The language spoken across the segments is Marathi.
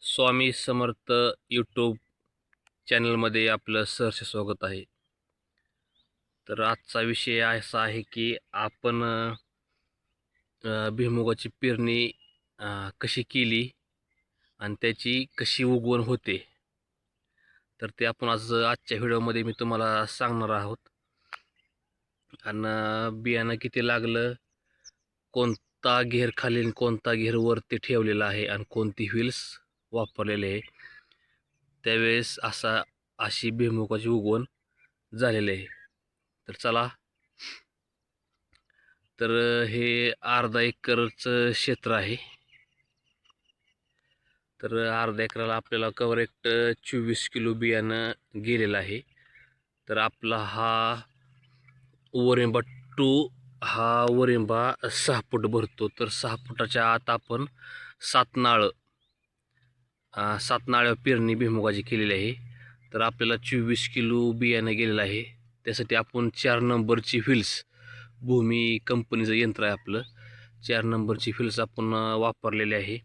स्वामी समर्थ यूट्यूब चॅनलमध्ये आपलं सहर्ष स्वागत आहे. तर आजचा विषय असा आहे की आपण भुईमुगाची पेरणी कशी केली आणि त्याची कशी उगवण होते. तर ते आपण आजच्या व्हिडिओमध्ये मी तुम्हाला सांगणार आहोत. आणि बियाणं किती लागलं, कोणता घेर खाली आणि कोणता घेर वरती ठेवलेला आहे आणि कोणती व्हील्स वापरलेले आहे, त्यावेळेस अशी भुईमुगाची उगवण झालेली आहे. तर चला, तर हे अर्धा एकरचं क्षेत्र आहे. तर अर्धा एकराला आपल्याला करेक्ट 24 किलो बियाणं गेलेलं आहे. तर आपला हा वरिंबा टू हा वरिंबा 6 फूट भरतो. तर 6 फुटाच्या आत आपण 7 नाळं 7 नाळ्यावर पेरणी भुईमुगाची केलेली आहे. तर आपल्याला 24 किलो बियाणं गेलेलं आहे. त्यासाठी आपण 4 नंबरची व्हील्स, भूमी कंपनीचं यंत्र आहे आपलं, 4 नंबरची व्हील्स आपण वापरलेली आहे.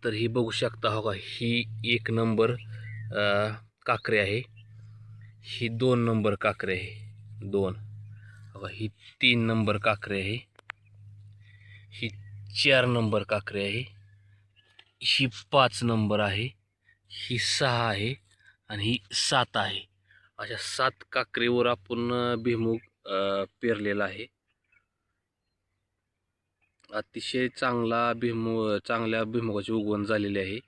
तर ही बघू शकता हो का, ही 1 नंबर काकरी आहे, ही 2 नंबर काकरी आहे, 2 हो का, ही 3 नंबर काकरी आहे, ही 4 नंबर काकरी आहे, ही 5 नंबर आहे, ही 6 आहे आणि ही 7 आहे. अशा 7 काकरीवर आपण भुईमूग पेरलेला आहे. अतिशय चांगल्या भुईमुगाची उगवण झालेली आहे.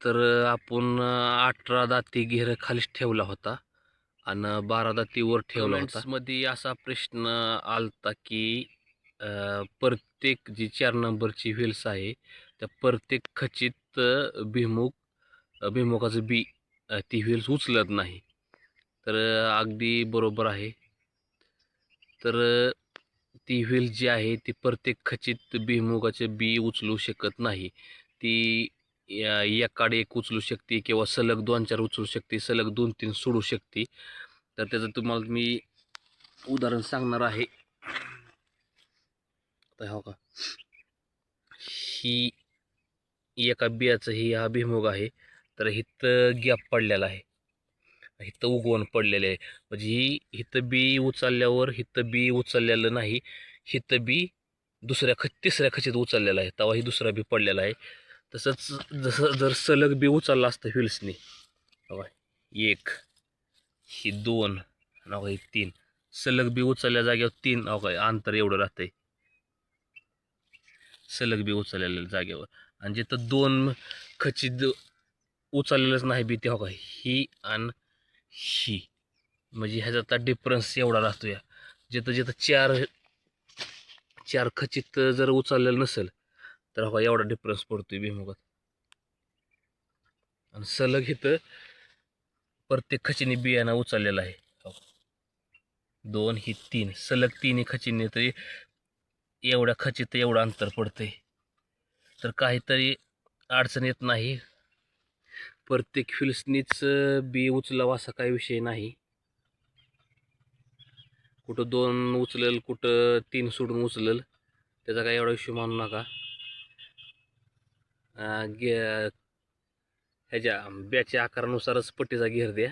तर आपण 18 दाती घेर खालीच ठेवला होता आणि 12 दाती वर ठेवला होता. मध्ये असा प्रश्न आलता की प्रत्येक जी 4 नंबरची व्हील्स आहे, त्या प्रत्येक खचित भुईमुगाचं बी ती व्हील्स उचलत नाही. तर अगदी बरोबर आहे. तर ती व्हील जी आहे ती प्रत्येक खचित भुईमुगाचे बी उचलू शकत नाही. ती एकाडे एक उचलू शकते किंवा सलग 2-4 उचलू शकते, सलग 2-3 सोडू शकते. तर त्याचं तुम्हाला मी उदाहरण सांगणार आहे. हो का, ही एका बियाचं हा भुईमुग आहे. तर इथं गॅप पडलेला आहे, इथं उगवण पडलेलं आहे. म्हणजे इथं बी उचलल्यावर इथं बी उचललेलं नाही, इथं बी तिसऱ्या खचित उचललेला आहे, तेव्हा ही दुसरा बी पडलेला आहे. तसंच जर सलग बी उचलला असतं व्हील्सनी, एक, ही 2 आणि ही 3, सलग बी उचलल्या जागेवर 3 अंतर एवढं राहतंय सलग बी उचललेल्या जागेवर. आणि जिथं 2 खचित उचललेलंच नाही बी, ते ही आणि ही, म्हणजे ह्याचा डिफरन्स एवढा राहतो. या जिथं जिथं चार खचित जर उचललेलं नसेल तर एवढा डिफरन्स पडतोय भुईमुगात. आणि सलग इथं प्रत्येक खचिनी बियाणं उचललेलं आहे. 2 ही 3 सलग 3 खचिनी, तरी एवढ्या खचित एवढं अंतर पडतंय. तर काहीतरी अडचण येत नाही. प्रत्येक व्हील्सनीच बी उचलावं असा काही विषय नाही. कुठं 2 उचलेल, कुठं 3 सोडून उचलेल, त्याचा काही एवढा इश्यू मानू नका. ह्याच्या ब्याच्या आकारानुसारच पट्टीचा घेर द्या.